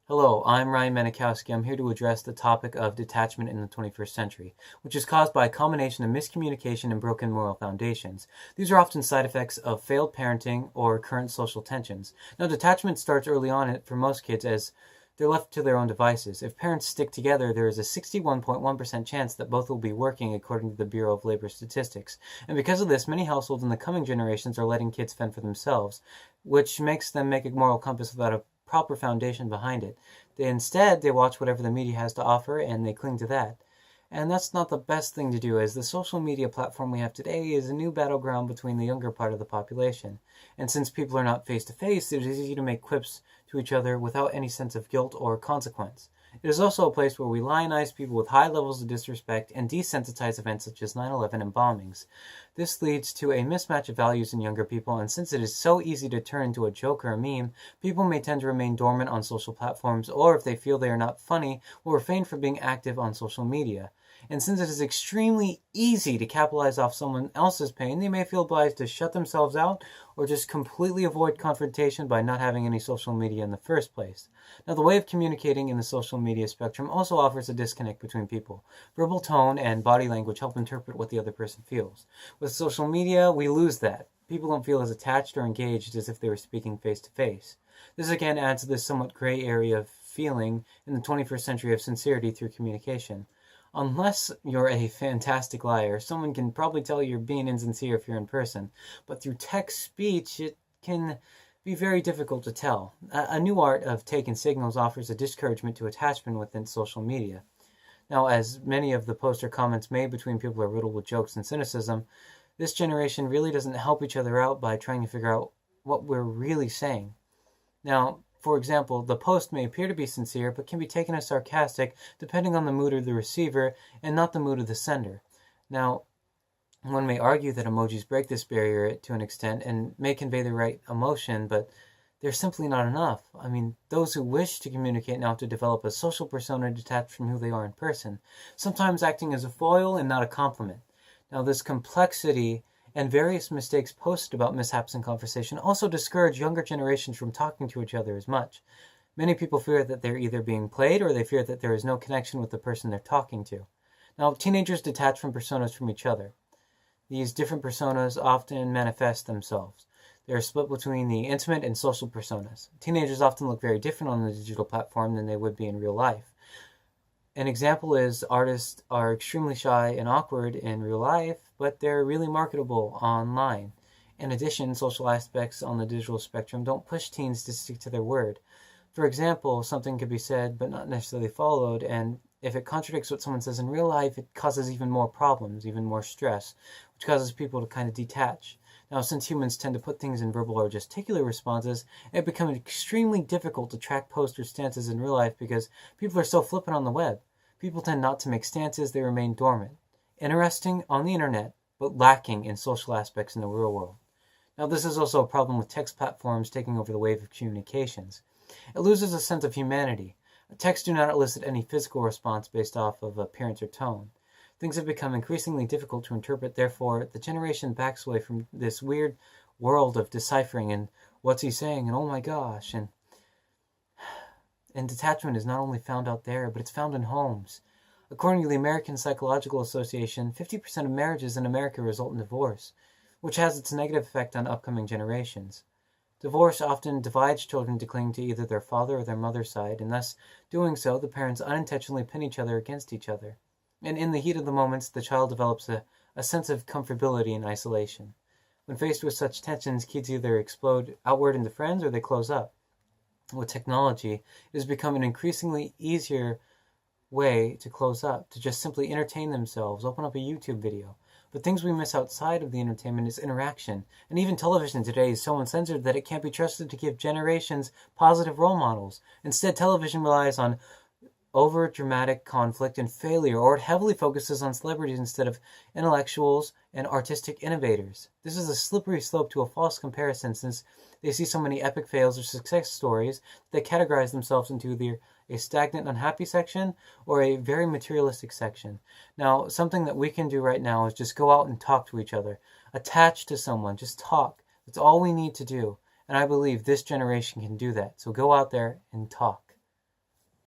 Hello, I'm Ryan Manikowski. I'm here to address the topic of detachment in the 21st century, which is caused by a combination of miscommunication and broken moral foundations. These are often side effects of failed parenting or current social tensions. Now, detachment starts early on for most kids as they're left to their own devices. If parents stick together, there is a 61.1% chance that both will be working, according to the Bureau of Labor Statistics. And because of this, many households in the coming generations are letting kids fend for themselves, which makes them make a moral compass without a proper foundation behind it. Instead, they watch whatever the media has to offer and they cling to that. And that's not the best thing to do, as the social media platform we have today is a new battleground between the younger part of the population. And since people are not face to face, it is easy to make quips to each other without any sense of guilt or consequence. It is also a place where we lionize people with high levels of disrespect and desensitize events such as 9/11 and bombings. This leads to a mismatch of values in younger people, and since it is so easy to turn into a joke or a meme, people may tend to remain dormant on social platforms, or if they feel they are not funny, will refrain from being active on social media. And since it is extremely easy to capitalize off someone else's pain, they may feel obliged to shut themselves out or just completely avoid confrontation by not having any social media in the first place. Now, the way of communicating in the social media spectrum also offers a disconnect between people. Verbal tone and body language help interpret what the other person feels. With social media, we lose that. People don't feel as attached or engaged as if they were speaking face to face. This again adds to this somewhat gray area of feeling in the 21st century of sincerity through communication. Unless you're a fantastic liar, someone can probably tell you're being insincere if you're in person. But through text speech, it can be very difficult to tell. A new art of taking signals offers a discouragement to attachment within social media. Now, as many of the posts or comments made between people are riddled with jokes and cynicism, this generation really doesn't help each other out by trying to figure out what we're really saying. Now, for example, the post may appear to be sincere, but can be taken as sarcastic depending on the mood of the receiver and not the mood of the sender. Now, one may argue that emojis break this barrier to an extent and may convey the right emotion, but they're simply not enough. I mean, those who wish to communicate now have to develop a social persona detached from who they are in person, sometimes acting as a foil and not a complement. Now, this complexity and various mistakes posted about mishaps in conversation also discourage younger generations from talking to each other as much. Many people fear that they're either being played or they fear that there is no connection with the person they're talking to. Now, teenagers detach from personas from each other. These different personas often manifest themselves. They are split between the intimate and social personas. Teenagers often look very different on the digital platform than they would be in real life. An example is artists are extremely shy and awkward in real life, but they're really marketable online. In addition, social aspects on the digital spectrum don't push teens to stick to their word. For example, something could be said but not necessarily followed, and if it contradicts what someone says in real life, it causes even more problems, even more stress, which causes people to kind of detach. Now, since humans tend to put things in verbal or gesticular responses, it becomes extremely difficult to track posts or stances in real life because people are so flippant on the web. People tend not to make stances, they remain dormant. Interesting on the internet, but lacking in social aspects in the real world. Now, this is also a problem with text platforms taking over the wave of communications. It loses a sense of humanity. Texts do not elicit any physical response based off of appearance or tone. Things have become increasingly difficult to interpret, therefore, the generation backs away from this weird world of deciphering and what's he saying and oh my gosh. And detachment is not only found out there, but it's found in homes. According to the American Psychological Association, 50% of marriages in America result in divorce, which has its negative effect on upcoming generations. Divorce often divides children to cling to either their father or their mother's side, and thus doing so, the parents unintentionally pin each other against each other. And in the heat of the moments, the child develops a sense of comfortability in isolation. When faced with such tensions, kids either explode outward into friends or they close up. With technology, it has become an increasingly easier way to close up, to just simply entertain themselves, open up a YouTube video. But things we miss outside of the entertainment is interaction. And even television today is so uncensored that it can't be trusted to give generations positive role models. Instead, television relies on over dramatic conflict and failure, or it heavily focuses on celebrities instead of intellectuals and artistic innovators. This is a slippery slope to a false comparison, since they see so many epic fails or success stories that categorize themselves into either a stagnant, unhappy section or a very materialistic section. Now, something that we can do right now is just go out and talk to each other. Attach to someone, just talk. That's all we need to do. And I believe this generation can do that. So go out there and talk.